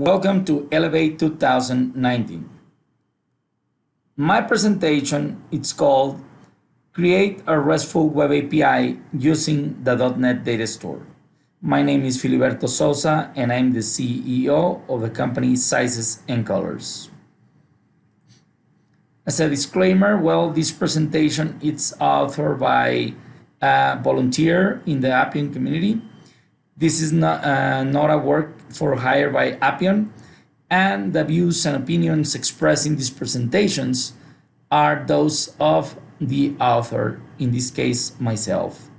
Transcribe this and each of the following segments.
Welcome to Elevate 2019. My presentation is called Create a RESTful Web API using the .NET DataStore. My name is Filiberto Souza and I'm the CEO of the company Sizes and Colors. As a disclaimer, this presentation is authored by a volunteer in the Appeon community. This is not a work for hire by Appeon, and the views and opinions expressed in these presentations are those of the author, in this case, myself.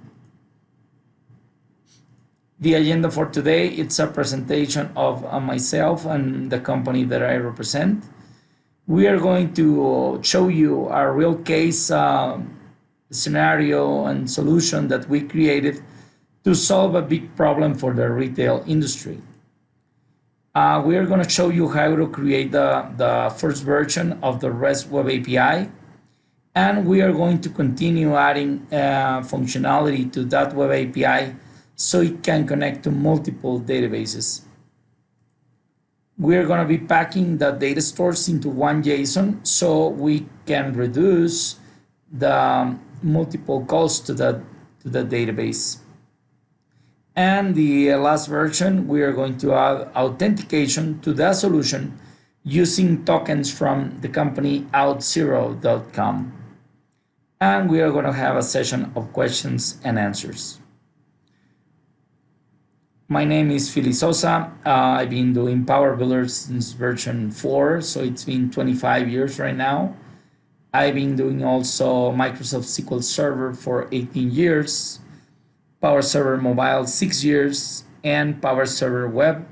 The agenda for today, it's a presentation of myself and the company that I represent. We are going to show you a real case scenario and solution that we created to solve a big problem for the retail industry. We are going to show you how to create the first version of the REST Web API, and we are going to continue adding functionality to that Web API so it can connect to multiple databases. We're going to be packing the data stores into one JSON so we can reduce the multiple calls to the database. And the last version, we are going to add authentication to the solution using tokens from the company outzero.com. And we are going to have a session of questions and answers. My name is Fili Souza. I've been doing Power Builder since version 4, so it's been 25 years right now. I've been doing also Microsoft SQL Server for 18 years. Power Server Mobile 6 years, and Power Server Web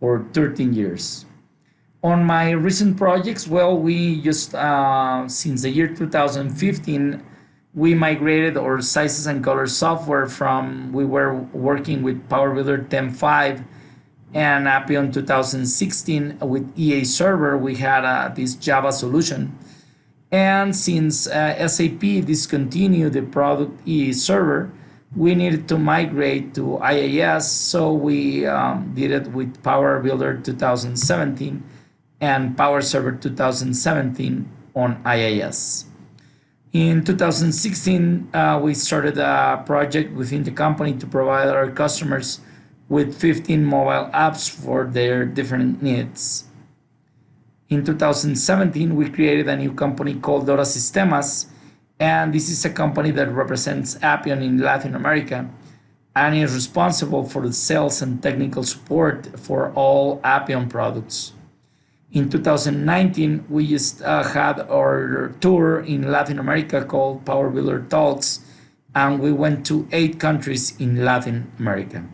for 13 years. On my recent projects, we just, since the year 2015, we migrated our Sizes and Colors software from, we were working with Power Builder 10.5 and Appeon 2016 with EA Server, we had this Java solution. And since SAP discontinued the product EA Server, we needed to migrate to IIS, so we did it with Power Builder 2017 and Power Server 2017 on IIS. In 2016, we started a project within the company to provide our customers with 15 mobile apps for their different needs. In 2017, we created a new company called Dora Sistemas, and this is a company that represents Appeon in Latin America and is responsible for the sales and technical support for all Appeon products. In 2019, we just had our tour in Latin America called Power Builder Talks, and we went to 8 countries in Latin America.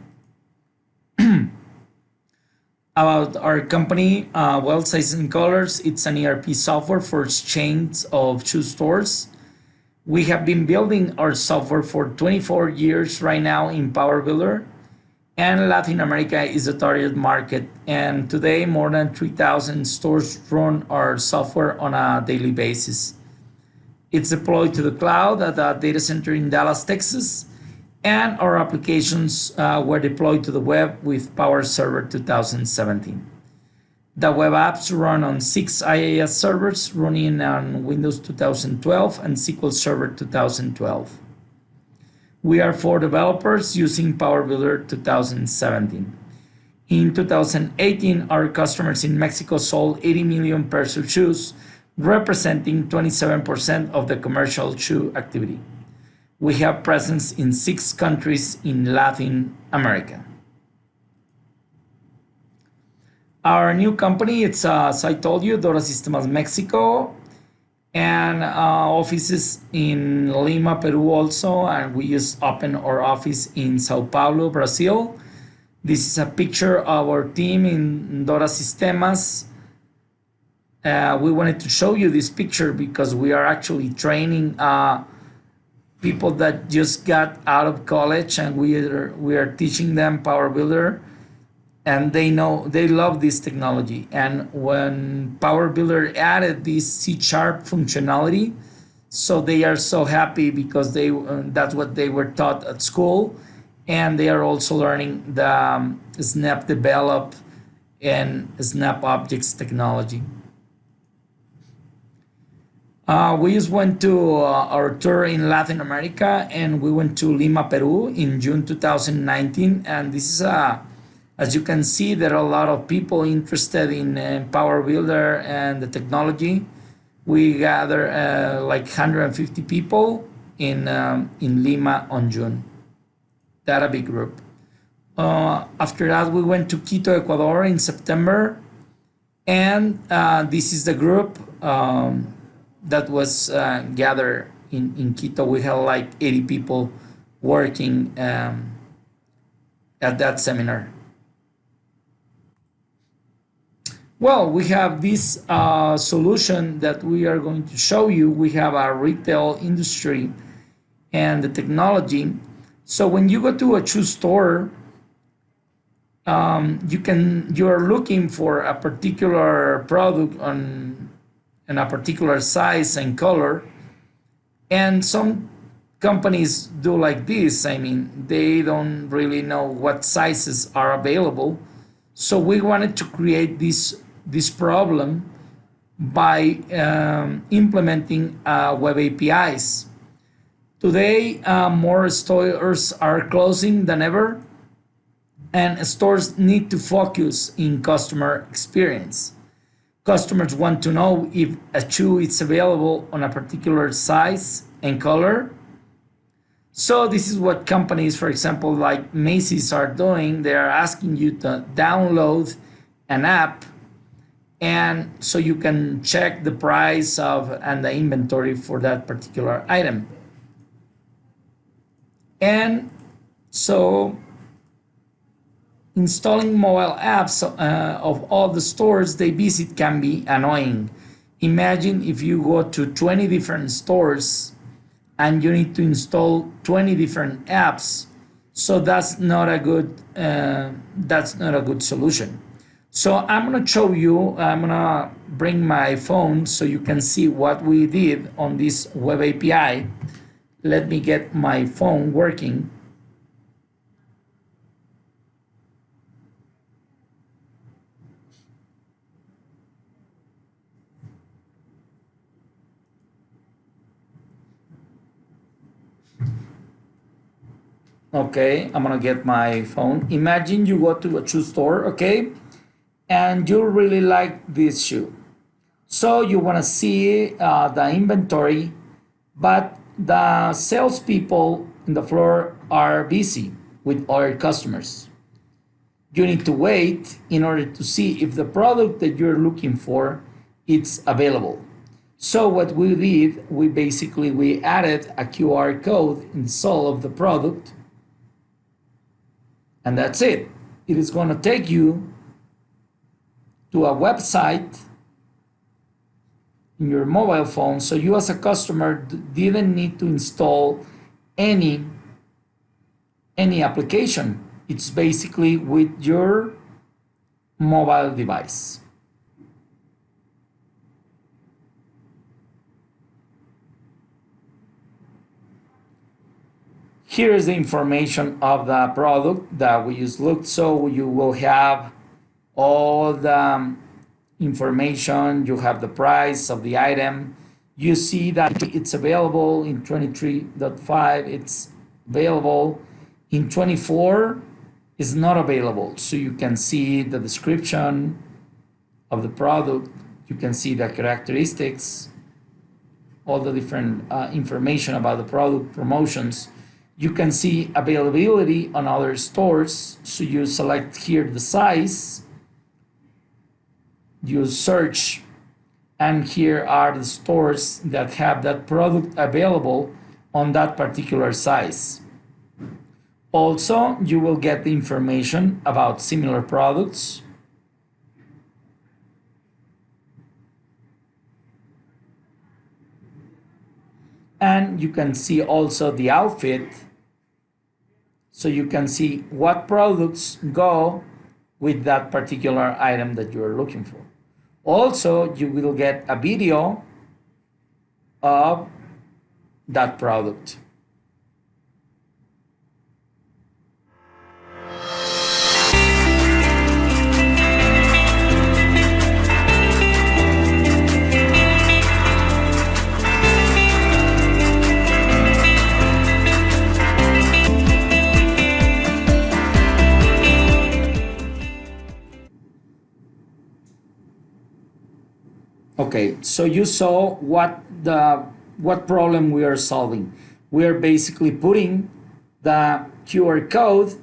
About our company, Sizes and Colors, it's an ERP software for chains of shoe stores. We have been building our software for 24 years right now in Power Builder, and Latin America is the target market. And today, more than 3,000 stores run our software on a daily basis. It's deployed to the cloud at a data center in Dallas, Texas, and our applications were deployed to the web with Power Server 2017. The web apps run on 6 IIS servers running on Windows 2012 and SQL Server 2012. We are 4 developers using Power Builder 2017. In 2018, our customers in Mexico sold 80 million pairs of shoes, representing 27% of the commercial shoe activity. We have presence in 6 countries in Latin America. Our new company, it's as I told you, Dora Sistemas Mexico, and offices in Lima, Peru also, and we just opened our office in Sao Paulo, Brazil. This is a picture of our team in Dora Sistemas. We wanted to show you this picture because we are actually training people that just got out of college, and we are teaching them Power Builder. And they love this technology. And when Power Builder added this C# functionality, so they are so happy because that's what they were taught at school, and they are also learning the SnapDevelop and Snap Objects technology. We just went to our tour in Latin America, and we went to Lima, Peru in June 2019. And this is as you can see, there are a lot of people interested in Power Builder and the technology. We gather like 150 people in Lima on June. That a big group. After that, we went to Quito, Ecuador in September, and this is the group that was gathered in Quito. We had like 80 people working at that seminar. Well, we have this solution that we are going to show you. We have a retail industry and the technology. So when you go to a shoe store, you are looking for a particular product on in a particular size and color, and some companies do like this. I mean, they don't really know what sizes are available, so we wanted to create this problem by implementing web APIs. Today, more stores are closing than ever, and stores need to focus in customer experience. Customers want to know if a shoe is available on a particular size and color. So this is what companies, for example, like Macy's are doing. They are asking you to download an app, and so you can check the price of and the inventory for that particular item. And so installing mobile apps of all the stores they visit can be annoying. Imagine if you go to 20 different stores and you need to install 20 different apps. So that's not a good solution. So I'm gonna show you. I'm gonna bring my phone so you can see what we did on this web API. Let me get my phone working. Okay, I'm gonna get my phone. Imagine you go to a shoe store, okay, and you really like this shoe. So you wanna see the inventory, but the salespeople in the floor are busy with other customers. You need to wait in order to see if the product that you're looking for is available. So what we did, we added a QR code in the sole of the product, and that's it. It is going to take you to a website in your mobile phone, so you as a customer didn't need to install any application. It's basically with your mobile device. Here is the information of the product that we just looked. So you will have all the information. You have the price of the item. You see that it's available in 23.5. It's available in 24. Is not available. So you can see the description of the product. You can see the characteristics, all the different information about the product, promotions. You can see availability on other stores. So you select here the size, you search, and here are the stores that have that product available on that particular size. Also, you will get the information about similar products. And you can see also the outfit, so you can see what products go with that particular item that you are looking for. Also, you will get a video of that product. Okay, so you saw what problem we are solving. We are basically putting the QR code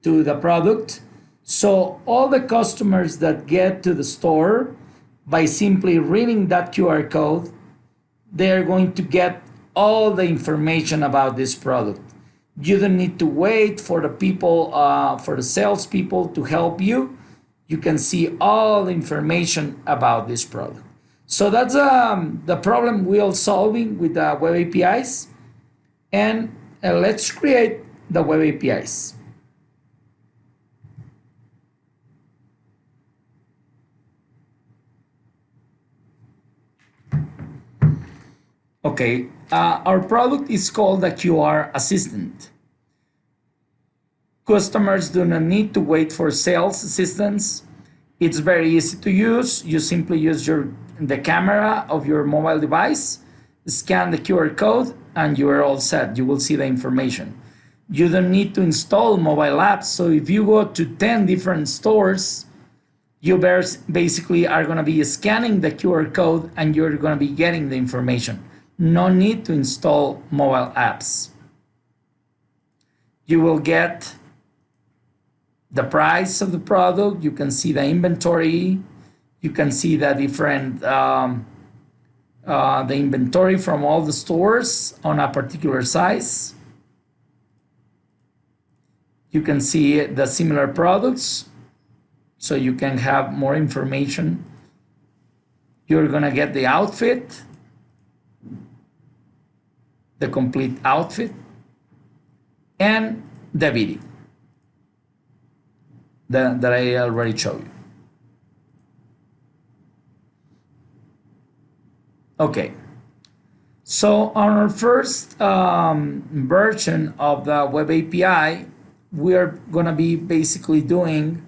to the product. So all the customers that get to the store, by simply reading that QR code, they're going to get all the information about this product. You don't need to wait for the people, for the salespeople to help you. You can see all the information about this product. So that's the problem we are solving with the web APIs. And let's create the web APIs. Okay, our product is called the QR Assistant. Customers do not need to wait for sales assistance. It's very easy to use. You simply use the camera of your mobile device, scan the QR code, and you are all set. You will see the information. You don't need to install mobile apps. So if you go to 10 different stores, you basically are going to be scanning the QR code and you're going to be getting the information. No need to install mobile apps. You will get the price of the product. You can see the inventory. You can see the different the inventory from all the stores on a particular size. You can see the similar products, so you can have more information. You're gonna get the outfit, the complete outfit, and the video that I already showed you. Okay, so on our first version of the web API, we are going to be basically doing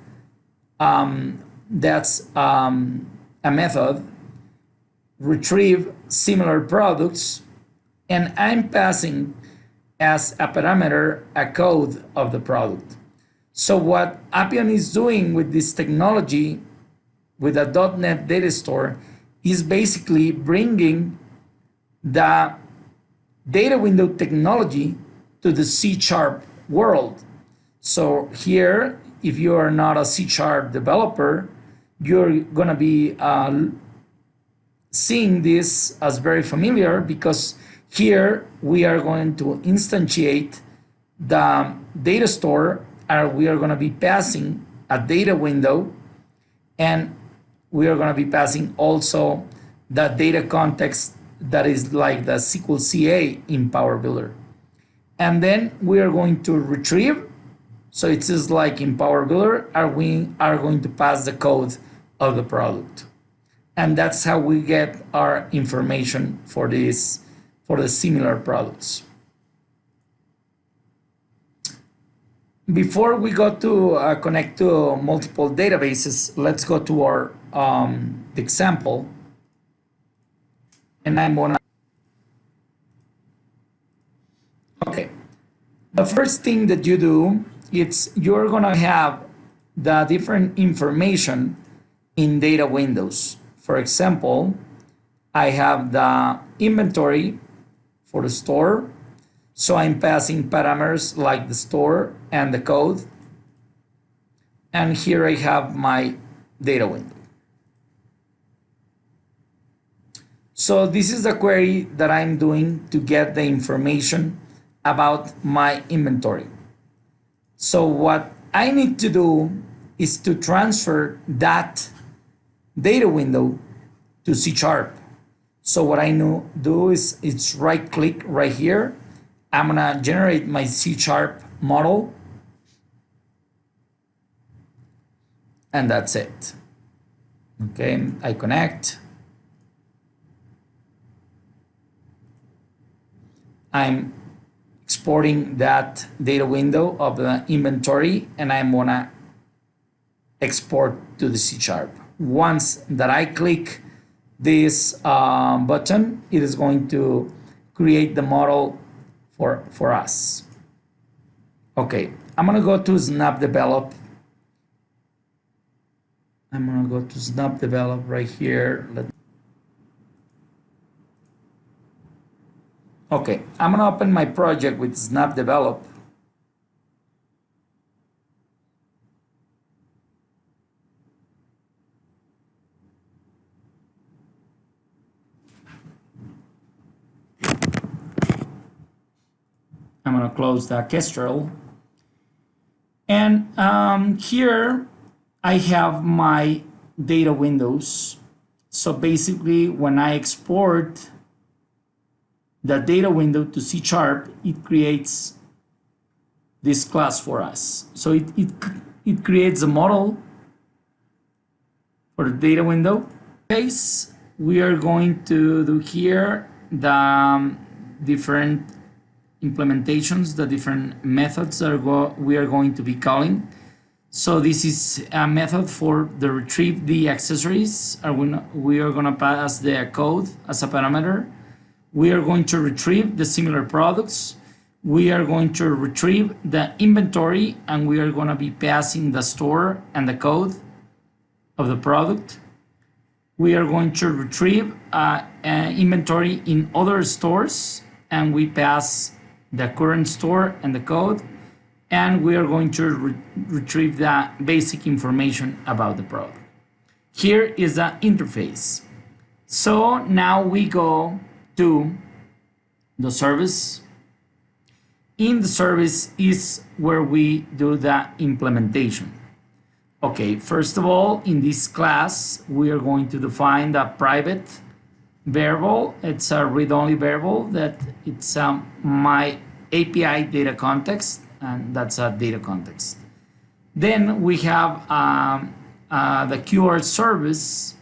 that's a method, retrieve similar products, and I'm passing as a parameter a code of the product. So what Appeon is doing with this technology, with a .NET DataStore, is basically bringing the DataWindow technology to the C# world. So here, if you are not a C# developer, you're going to be seeing this as very familiar, because here we are going to instantiate the data store, and we are going to be passing a data window, and we are going to be passing also the data context that is like the SQL CA in Power Builder. And then we are going to retrieve, so it is like in Power Builder, we are going to pass the code of the product. And that's how we get our information for this, for the similar products. Before we go to connect to multiple databases, let's go to our example. And I'm gonna, okay. The first thing that you do, it's you're gonna have the different information in DataWindows. For example, I have the inventory for the store. So I'm passing parameters like the store and the code. And here I have my data window. So this is the query that I'm doing to get the information about my inventory. So what I need to do is to transfer that data window to C#. So what I do is it's right click right here. I'm gonna generate my C# model, and that's it. Okay, I connect. I'm exporting that data window of the inventory, and I'm gonna export to the C#. Once that I click this button, it is going to create the model for us. Okay, I'm gonna go to SnapDevelop. I'm gonna go to SnapDevelop right here. Okay, I'm gonna open my project with SnapDevelop. I'm gonna close the Kestrel. And here I have my data windows. So basically, when I export the data window to C#, it creates this class for us. So it creates a model for the data window. Case, we are going to do here the different implementations, the different methods that we are going to be calling. So this is a method for the retrieve the accessories. We are going to pass the code as a parameter. We are going to retrieve the similar products. We are going to retrieve the inventory, and we are going to be passing the store and the code of the product. We are going to retrieve inventory in other stores, and we pass the current store and the code, and we are going to retrieve the basic information about the product. Here is the interface. So now we go to the service. In the service is where we do the implementation. Okay, first of all, in this class, we are going to define the private variable. It's a read-only variable that it's my API data context, and that's a data context. Then we have the QR service,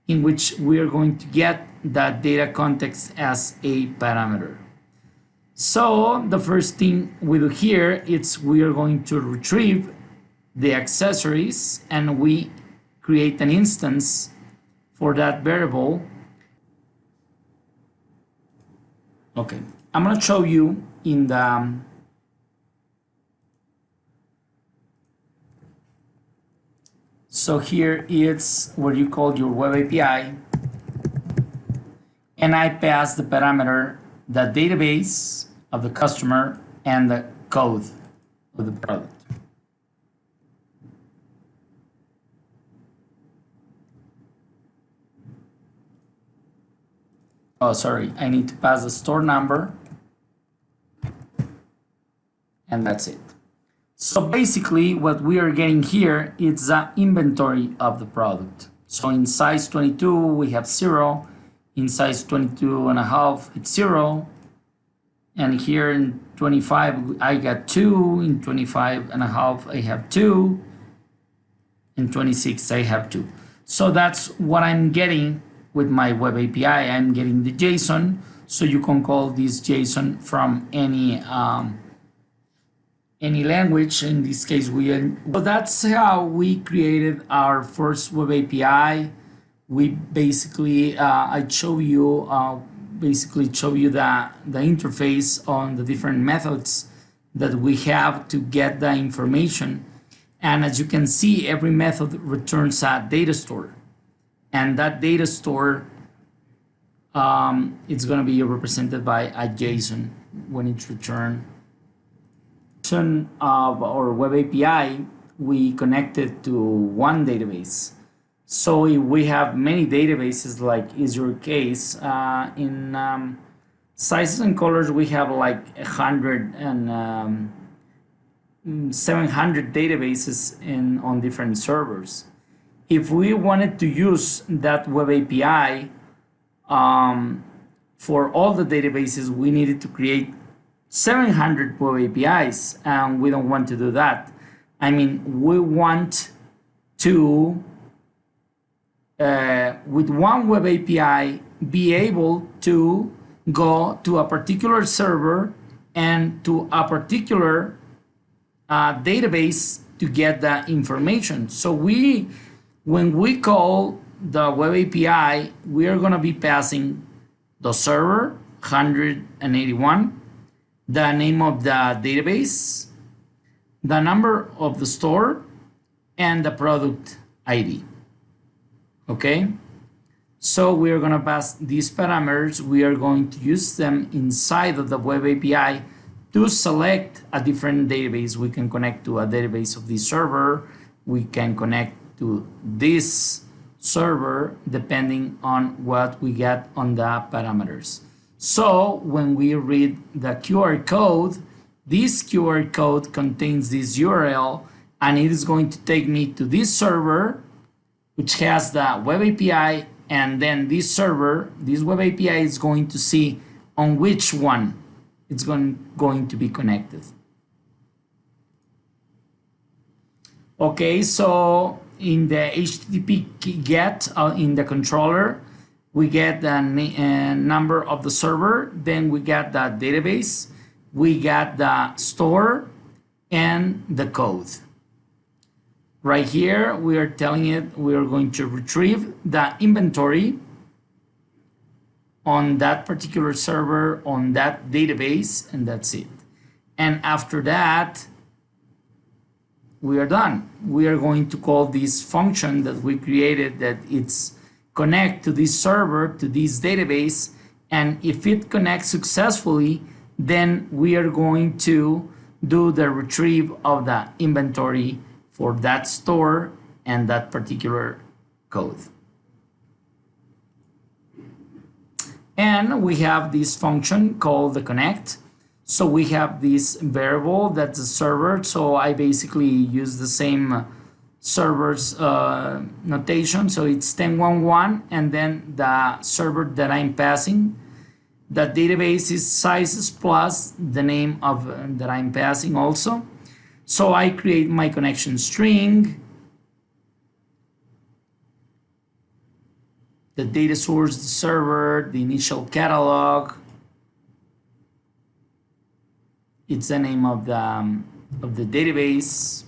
in which we are going to get the data context as a parameter. So the first thing we do here is we are going to retrieve the accessories, and we create an instance for that variable. Okay, I'm going to show you in the so here it's where you call your web API, and I pass the parameter the database of the customer and the code of the product. Oh, sorry, I need to pass the store number, and that's it. So basically what we are getting here is the inventory of the product. So in size 22 we have 0, in size 22 and a half it's 0, and here in 25 I got 2, in 25 and a half I have 2, in 26 I have 2. So that's what I'm getting with my web API. I'm getting the JSON, so you can call this JSON from any language. In this case, so that's how we created our first web API. We basically I show you the interface on the different methods that we have to get the information, and as you can see, every method returns a data store. And that data store, it's going to be represented by a JSON when it's returned. Of our web API, we connected to one database. So if we have many databases, like is your case, in sizes and colors, we have like 100 and 700 databases on different servers. If we wanted to use that web API for all the databases, we needed to create 700 web APIs, and we don't want to do that. I mean, we want to, with one web API, be able to go to a particular server and to a particular database to get the information. So when we call the web API, we are going to be passing the server 181, the name of the database, the number of the store, and the product ID. Okay, So we are going to pass these parameters. We are going to use them inside of the web API to select a different database. We can connect to a database of this server. We can connect to this server depending on what we get on the parameters. So when we read the QR code, this QR code contains this URL, and it is going to take me to this server, which has the web API, and then this server, this web API is going to see on which one it's going to be connected. Okay, so in the HTTP GET in the controller, we get the number of the server, then we get the database, we got the store, and the code. Right here, we are telling it we are going to retrieve the inventory on that particular server, on that database, and that's it. And after that, we are done. We are going to call this function that we created, that it's connect to this server, to this database, and if it connects successfully, then we are going to do the retrieve of the inventory for that store and that particular code. And we have this function called the connect. So we have this variable that's a server. So I basically use the same server's notation. So it's 1011, and then the server that I'm passing. The database is sizes plus the name of that I'm passing also. So I create my connection string, the data source, the server, the initial catalog. It's the name of the database.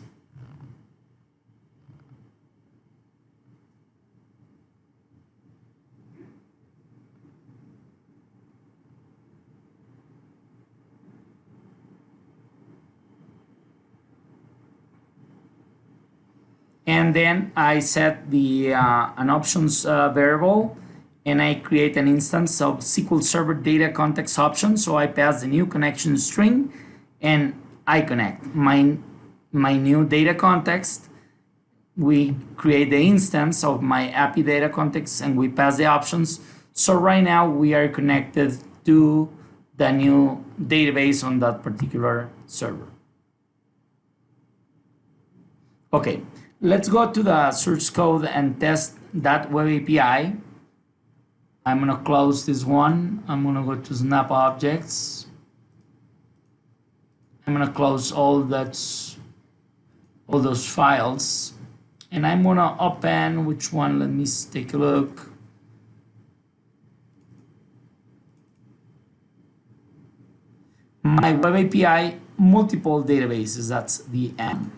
And then I set the an options variable, and I create an instance of SQL Server data context option. So I pass the new connection string, and I connect my new data context. We create the instance of my API data context, and we pass the options. So right now we are connected to the new database on that particular server. Okay. Let's go to the source code and test that web API. I'm gonna close this one. I'm gonna go to Snap Objects. I'm gonna close all those files, and I'm gonna open which one? Let me take a look. My web API multiple databases. That's the M.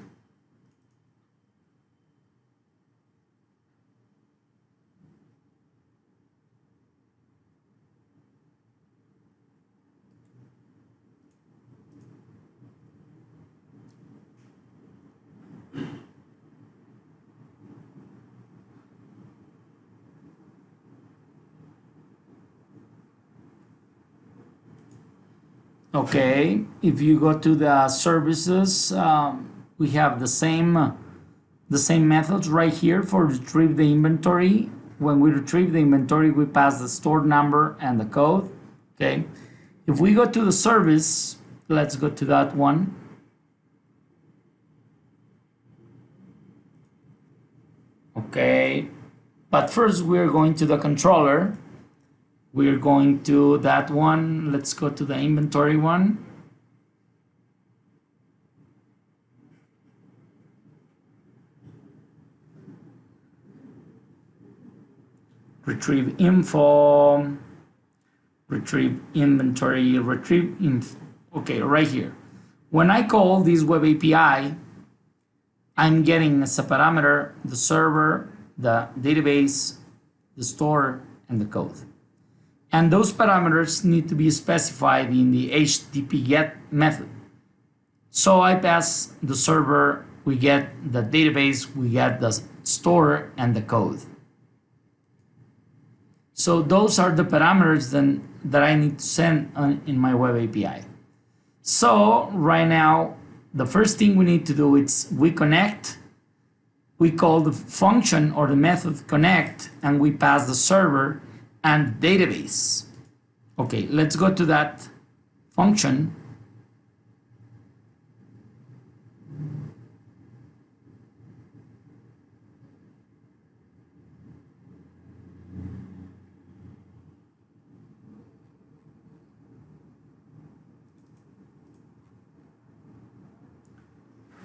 Okay, if you go to the services, we have the same methods right here for retrieve the inventory. When we retrieve the inventory, we pass the stored number and the code. Okay, if we go to the service, let's go to that one. Okay, but first we're going to the controller. We're going to that one. Let's go to the inventory one. Retrieve info, retrieve inventory, retrieve info. Okay, right here. When I call this web API, I'm getting as a parameter the server, the database, the store, and the code. And those parameters need to be specified in the HTTP GET method. So I pass the server, we get the database, we get the store and the code. So those are the parameters then that I need to send in my web API. So right now, the first thing we need to do is we connect. We call the function or the method connect, and we pass the server and database. Okay, let's go to that function.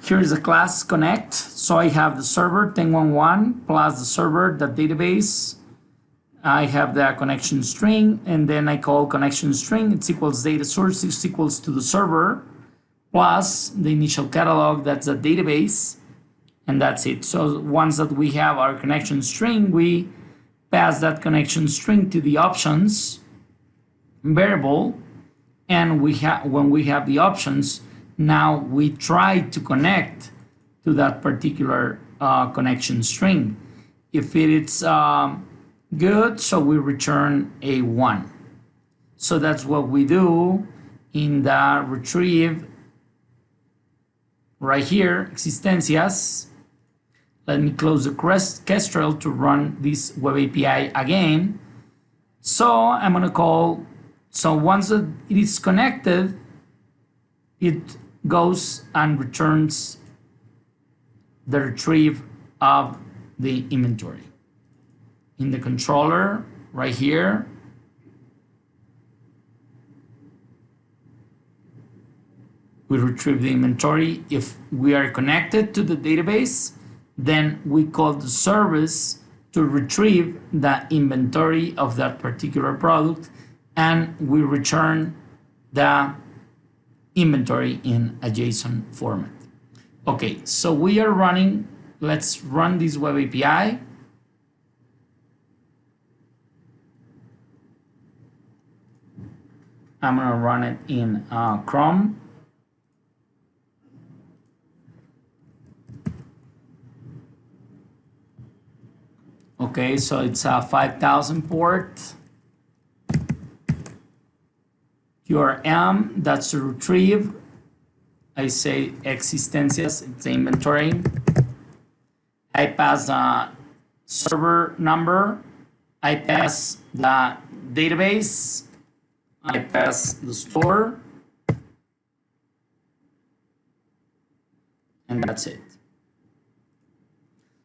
Here is the class connect. So I have the server 1011 plus the server, the database. I have the connection string, and then I call connection string. It's equals data source is equals to the server plus the initial catalog. That's the database, and that's it. So once that we have our connection string, we pass that connection string to the options variable, and when we have the options, now we try to connect to that particular connection string. If it is good, so we return a 1. So that's what we do in the retrieve right here, existencias. Let me close the Kestrel to run this web API again. So I'm gonna call, so once it is connected, it goes and returns the retrieve of the inventory. In the controller right here, we retrieve the inventory. If we are connected to the database, then we call the service to retrieve the inventory of that particular product, and we return the inventory in a JSON format. Okay, so we are running, let's run this web API. I'm gonna run it in Chrome. Okay, so it's a 5000 port. QRM, that's to retrieve. I say existencias, it's the inventory. I pass the server number. I pass the database. I pass the store. And that's it.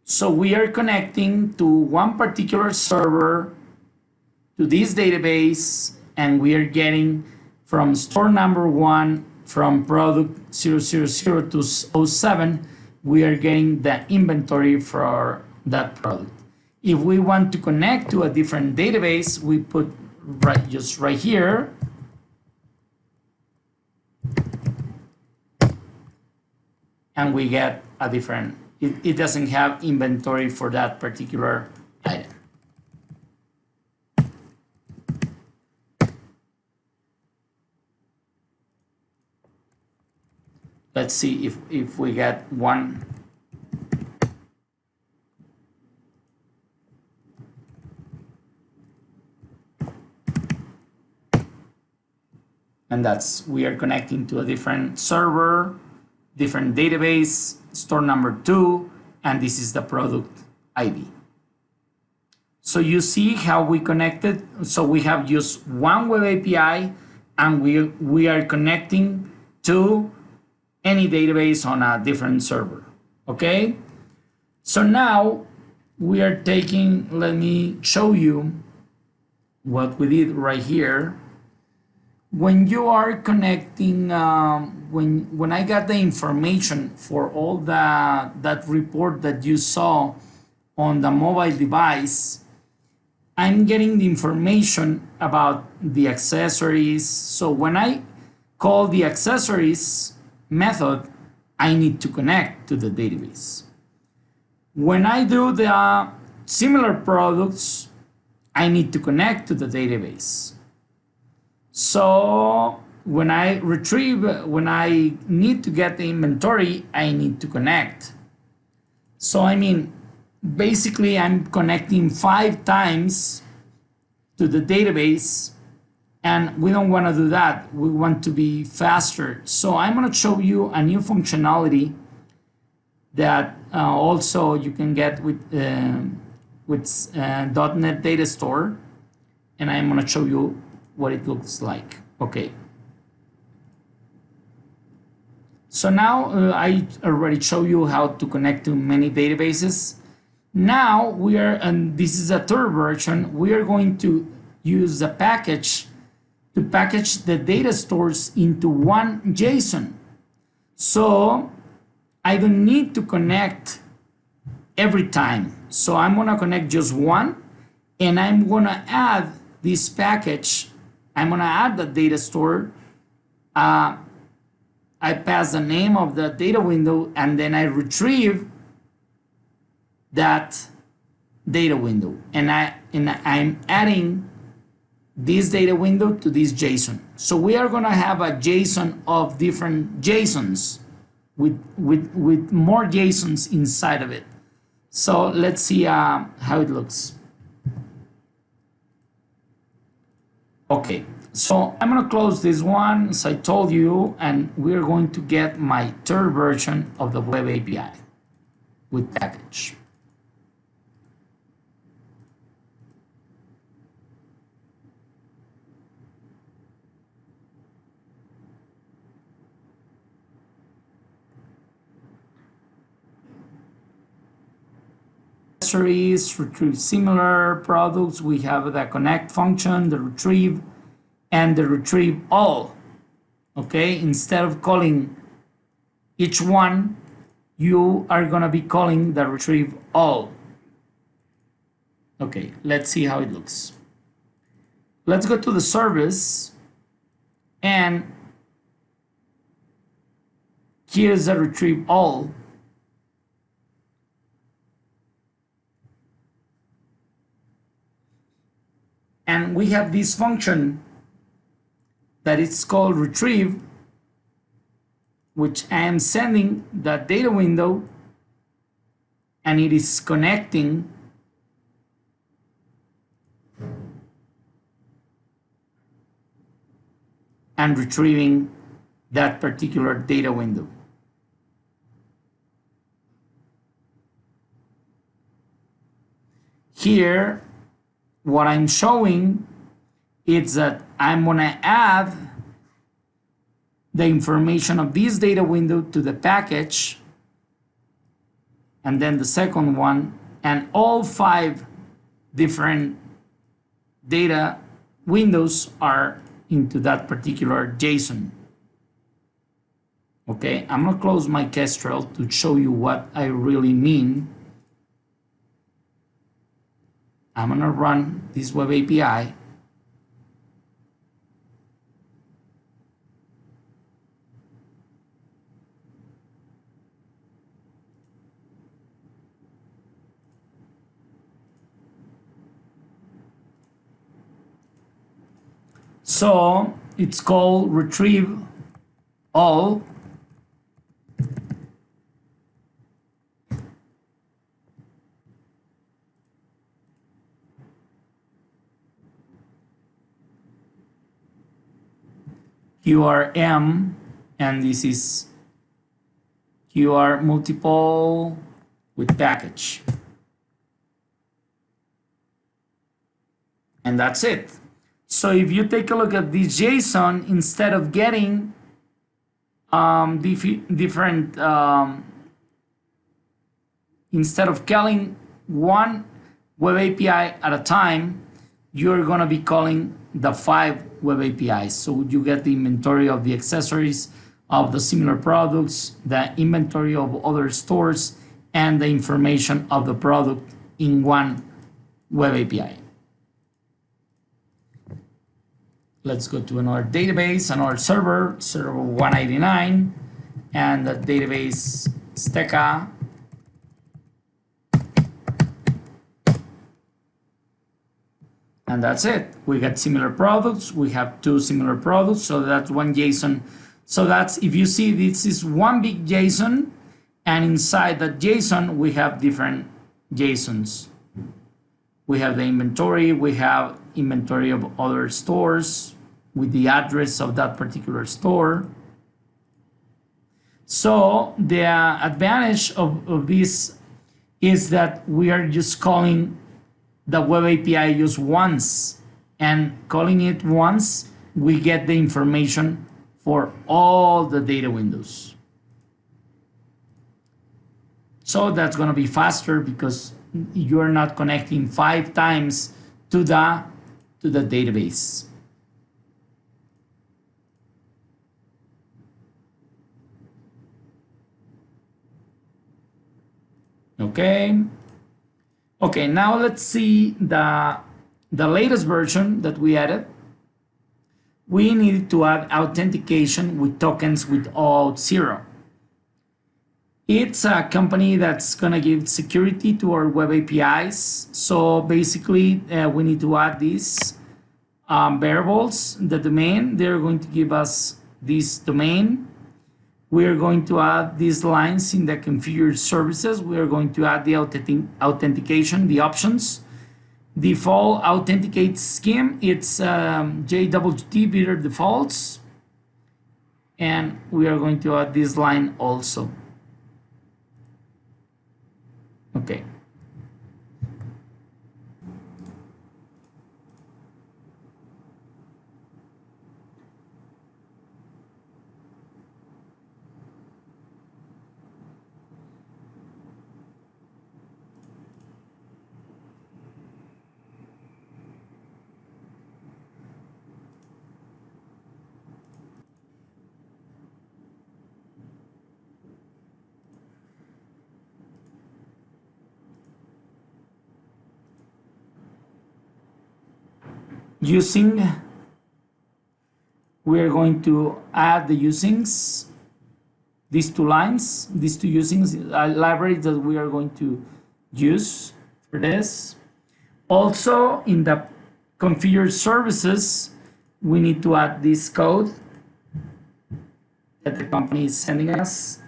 So we are connecting to one particular server, to this database, and we are getting from store number 1, from product 000 to 07, we are getting the inventory for that product. If we want to connect to a different database, we put just right here. And we get a different, it doesn't have inventory for that particular item. Let's see if we get one. And that's, we are connecting to a different server, different database, store number 2, and this is the product ID. So you see how we connected. So we have just one web API, and we are connecting to any database on a different server. Okay, so now we are taking, let me show you what we did right here. When you are connecting, when I got the information for all that report that you saw on the mobile device, I'm getting the information about the accessories. So when I call the accessories method, I need to connect to the database. When I do the similar products, I need to connect to the database. So when I retrieve, when I need to get the inventory, I need to connect. So I mean, basically I'm connecting 5 times to the database, and we don't want to do that. We want to be faster. So I'm going to show you a new functionality that also you can get with .NET DataStore, and I'm going to show you what it looks like. Okay. So now I already showed you how to connect to many databases. Now we are, and this is a third version, we are going to use a package to package the data stores into one JSON. So I don't need to connect every time. So I'm gonna connect just one, and I'm gonna add this package. I'm gonna add the data store. I pass the name of the data window, and then I retrieve that data window, and I'm adding this data window to this JSON. So we are going to have a JSON of different JSONs with more JSONs inside of it. So let's see how it looks. Okay, so I'm going to close this one, as I told you, and we're going to get my third version of the web API with package. Retrieve similar products. We have the connect function, the retrieve, and the retrieve all. Okay, instead of calling each one, you are gonna be calling the retrieve all. Okay, let's see how it looks. Let's go to the service, and here's the retrieve all. And we have this function that is called retrieve, which I am sending the data window, and it is connecting and retrieving that particular data window. Here, what I'm showing is that I'm going to add the information of this data window to the package, and then the second one, and all 5 different data windows are into that particular JSON. Okay, I'm going to close my Kestrel to show you what I really mean. I'm going to run this web API. So it's called retrieve all. QRM, and this is QR multiple with package. And that's it. So if you take a look at this JSON, instead of getting different, instead of calling one web API at a time, you're going to be calling the 5 web APIs. So you get the inventory of the accessories of the similar products, the inventory of other stores, and the information of the product in one web API. Let's go to another database, another server, server 189, and the database Steka. And that's it. We got similar products. We have 2 similar products. So that's one JSON. So that's, if you see, this is one big JSON, and inside that JSON, we have different JSONs. We have the inventory, we have inventory of other stores with the address of that particular store. So the advantage of this is that we are just calling the web API just once, and calling it once, we get the information for all the data windows. So that's going to be faster because you're not connecting 5 times to the database. Okay. Okay, now let's see the latest version that we added. We needed to add authentication with tokens with OAuth 0. It's a company that's gonna give security to our web APIs. So basically, we need to add these variables. The domain, they're going to give us this domain. We are going to add these lines in the configured services. We are going to add the authentication, the options. Default authenticate scheme, it's JWT bidder defaults. And we are going to add this line also. Okay. Using, we are going to add the usings, these 2 lines, these 2 usings, libraries that we are going to use for this. Also, in the configured services, we need to add this code that the company is sending us.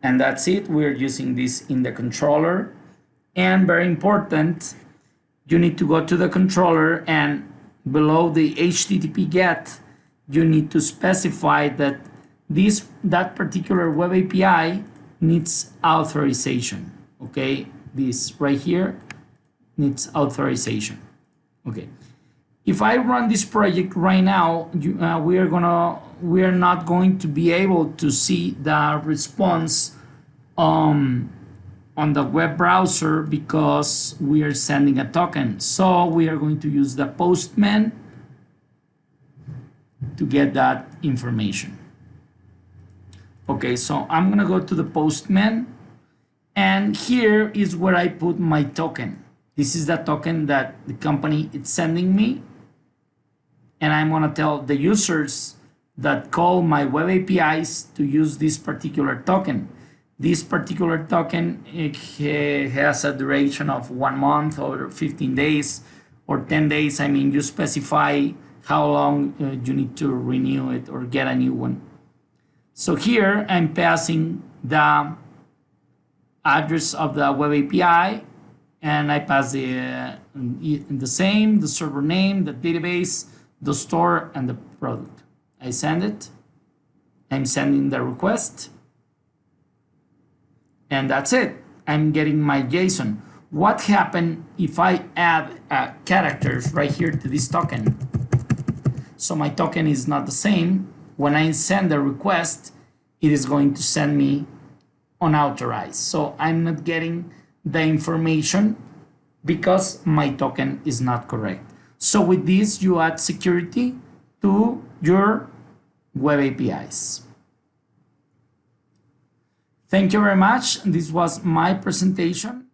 And that's it. We're using this in the controller. And very important, you need to go to the controller, and below the HTTP GET, you need to specify that that particular web API needs authorization. Okay, this right here needs authorization. Okay, if I run this project right now, we are not going to be able to see the response on the web browser because we are sending a token. So we are going to use the Postman to get that information. Okay, so I'm gonna go to the Postman, and here is where I put my token. This is the token that the company is sending me, and I'm gonna tell the users that call my web APIs to use this particular token. This particular token, it has a duration of 1 month or 15 days or 10 days. I mean, you specify how long you need to renew it or get a new one. So here I'm passing the address of the web API, and I pass the same, the server name, the database, the store, and the product. I send it. I'm sending the request. And that's it. I'm getting my JSON. What happened if I add characters right here to this token? So my token is not the same. When I send the request, it is going to send me unauthorized. So I'm not getting the information because my token is not correct. So with this, you add security to your web APIs. Thank you very much. This was my presentation.